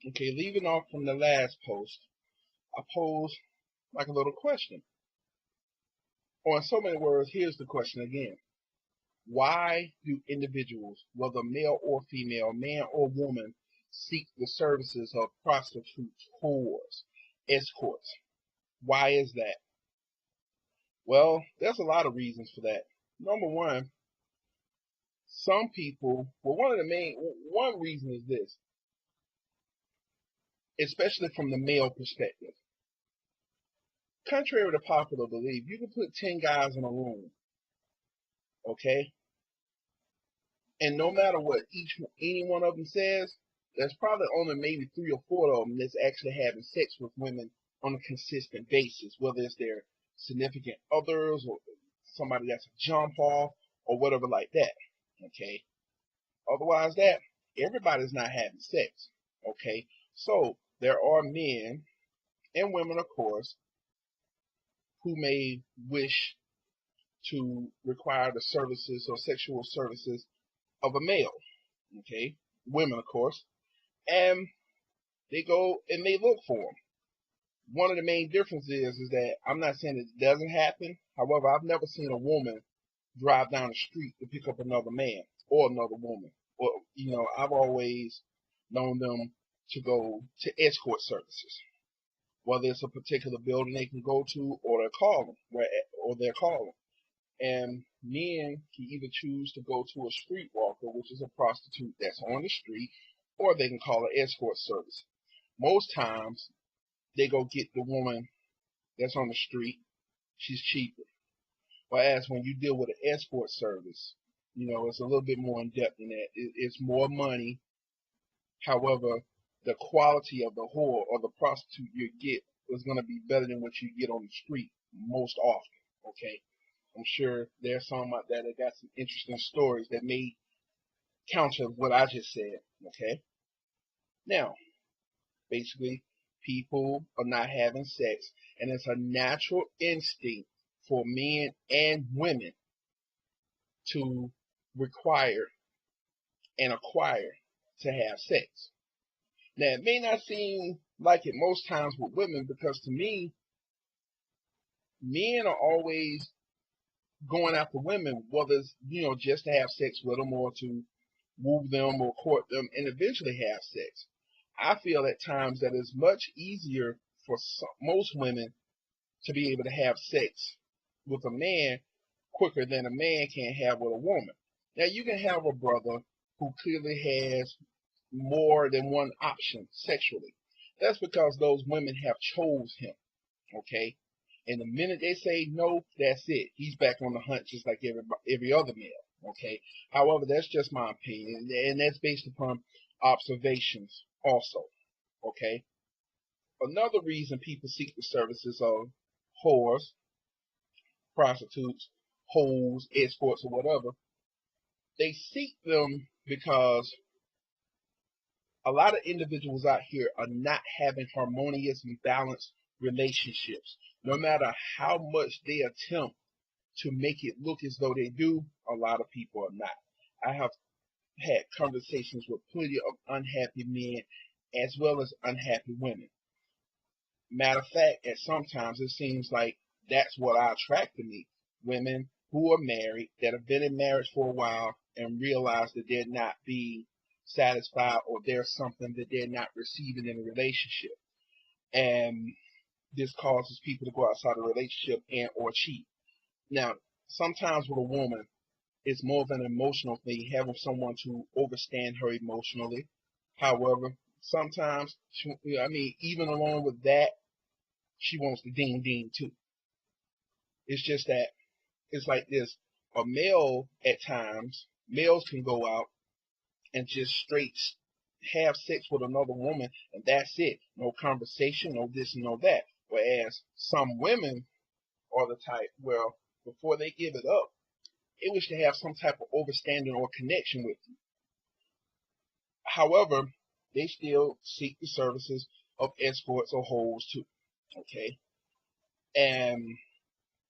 Okay, leaving off from the last post, I posed like a little question. Or in so many words, here's the question again. Why do individuals, whether male or female, man or woman, seek the services of prostitutes, whores, escorts? Why is that? Well, there's a lot of reasons for that. Number one, some people, well, one reason is this, especially from the male perspective. Contrary to popular belief, you can put 10 guys in a room, okay? And no matter what any one of them says, there's probably only maybe 3 or 4 of them that's actually having sex with women on a consistent basis, whether it's their significant others or somebody that's a jump off or whatever like that. Okay. Otherwise, that everybody's not having sex. Okay. So there are men and women, of course, who may wish to require the services or sexual services of a male. Okay. Women, of course, and they go and they look for them. One of the main differences is that I'm not saying it doesn't happen. However, I've never seen a woman drive down the street to pick up another man or another woman. Or, I've always known them to go to escort services, whether it's a particular building they can go to or they're calling. And men can either choose to go to a streetwalker, which is a prostitute that's on the street, or they can call an escort service. Most times, they go get the woman that's on the street. She's cheaper. Whereas when you deal with an escort service, it's a little bit more in depth than that. It's more money. However, the quality of the whore or the prostitute you get is going to be better than what you get on the street most often. Okay. I'm sure there's some out there that got some interesting stories that may counter what I just said. Okay. Now, basically, people are not having sex, and it's a natural instinct for men and women to require and acquire to have sex. Now, it may not seem like it most times with women because to me, men are always going after women, whether it's, just to have sex with them or to woo them or court them and eventually have sex. I feel at times that it's much easier for most women to be able to have sex with a man quicker than a man can have with a woman. Now, you can have a brother who clearly has more than one option sexually. That's because those women have chose him, okay? And the minute they say no, that's it. He's back on the hunt just like every other male, okay? However, that's just my opinion, and that's based upon observations also, okay? Another reason people seek the services of whores, prostitutes, hoes, escorts, or whatever, they seek them because a lot of individuals out here are not having harmonious and balanced relationships. No matter how much they attempt to make it look as though they do, a lot of people are not. I have had conversations with plenty of unhappy men as well as unhappy women. Matter of fact, at sometimes it seems like that's what I attract to me. Women who are married, that have been in marriage for a while and realize that they're not being satisfied or there's something that they're not receiving in a relationship. And this causes people to go outside a relationship and or cheat. Now, sometimes with a woman, it's more of an emotional thing, having someone to overstand her emotionally. However, sometimes, even along with that, she wants the ding ding too. It's just that it's like this. A male, at times, males can go out and just straight have sex with another woman, and that's it. No conversation, no this and no that. Whereas some women are the type, well, before they give it up, they wish to have some type of understanding or connection with you. However, they still seek the services of escorts or hoes too. Okay? And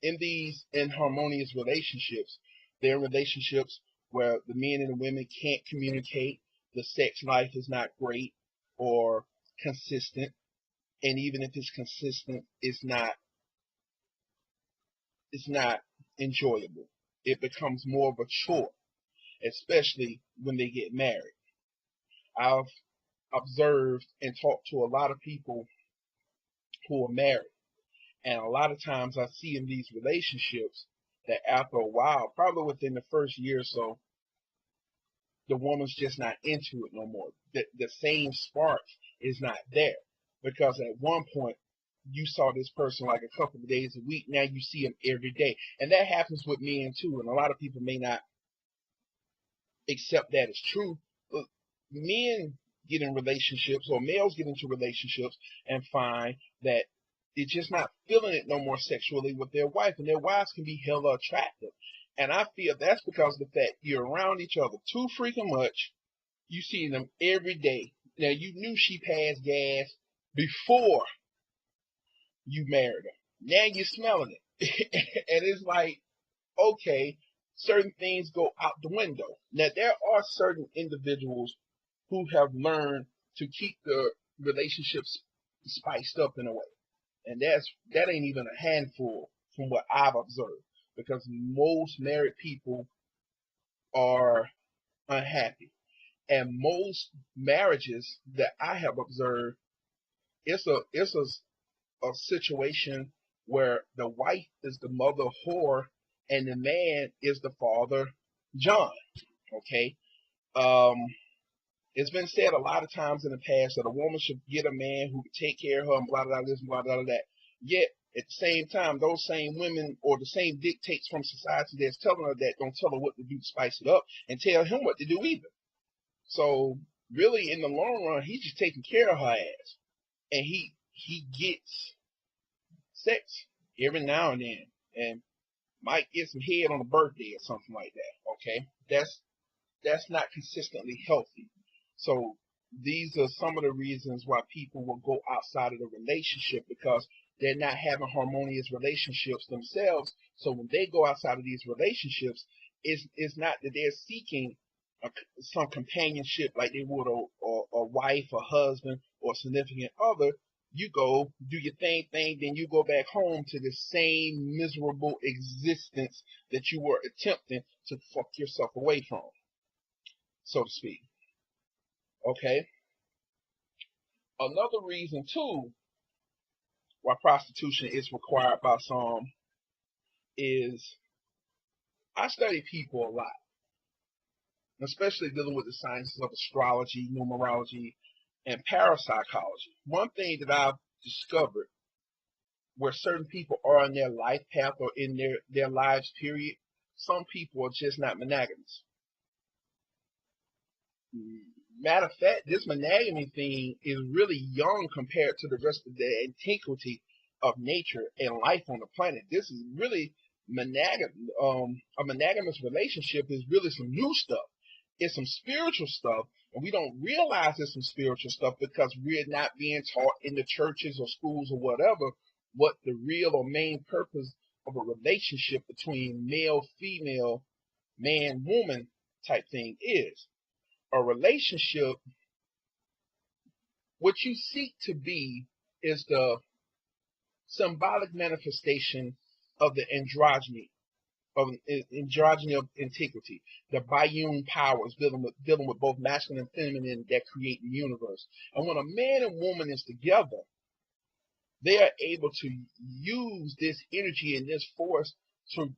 in these inharmonious relationships, they're relationships where the men and the women can't communicate, the sex life is not great, or consistent, and even if it's consistent, it's not enjoyable. It becomes more of a chore, especially when they get married. I've observed and talked to a lot of people who are married, and a lot of times I see in these relationships that after a while, probably within the first year or so, the woman's just not into it no more. The same spark is not there, because at one point you saw this person like a couple of days a week. Now you see them every day, and that happens with men too. And a lot of people may not accept that as true. But men get in relationships, or males get into relationships, and find that they're just not feeling it no more sexually with their wife, and their wives can be hella attractive. And I feel that's because of the fact you're around each other too freaking much. You see them every day. Now you knew she passed gas before you married her. Now you're smelling it. And it's like, okay, certain things go out the window. Now there are certain individuals who have learned to keep the relationships spiced up in a way. And that ain't even a handful from what I've observed. Because most married people are unhappy. And most marriages that I have observed, it's a situation where the wife is the mother whore and the man is the father John. Okay. It's been said a lot of times in the past that a woman should get a man who can take care of her and blah blah blah this and blah blah blah that. Yet at the same time, those same women or the same dictates from society that's telling her that don't tell her what to do to spice it up and tell him what to do either. So really, in the long run, he's just taking care of her ass, and he gets sex every now and then, and might get some head on a birthday or something like that. Okay, that's not consistently healthy. So these are some of the reasons why people will go outside of the relationship, because they're not having harmonious relationships themselves. So when they go outside of these relationships, it's not that they're seeking some companionship like they would a wife, a husband, or significant other. You go do your thing, then you go back home to the same miserable existence that you were attempting to fuck yourself away from, so to speak. Okay. Another reason too why prostitution is required by some is I study people a lot, especially dealing with the sciences of astrology, numerology, and parapsychology. One thing that I've discovered where certain people are in their life path or in their lives period, some people are just not monogamous. Matter of fact, this monogamy thing is really young compared to the rest of the antiquity of nature and life on the planet. This is really a monogamous relationship is really some new stuff. It's some spiritual stuff, and we don't realize it's some spiritual stuff because we're not being taught in the churches or schools or whatever what the real or main purpose of a relationship between male, female, man, woman type thing is. A relationship, what you seek to be, is the symbolic manifestation of the androgyny of antiquity, the biune powers dealing with both masculine and feminine that create the universe. And when a man and woman is together, they are able to use this energy and this force to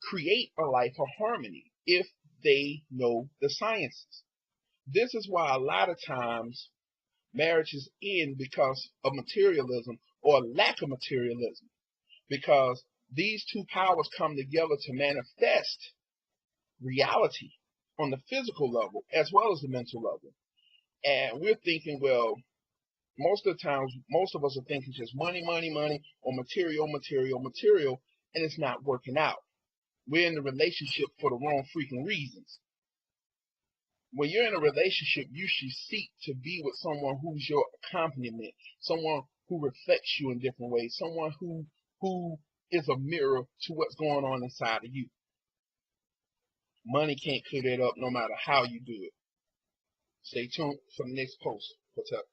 create a life of harmony if they know the sciences. This is why a lot of times marriages end because of materialism or lack of materialism, because these two powers come together to manifest reality on the physical level as well as the mental level. And we're thinking, well, most of the times, most of us are thinking just money, money, money, or material, material, material, and it's not working out. We're in the relationship for the wrong freaking reasons. When you're in a relationship, you should seek to be with someone who's your accompaniment, someone who reflects you in different ways, someone who is a mirror to what's going on inside of you. Money can't clear that up no matter how you do it. Stay tuned for the next post. What's up?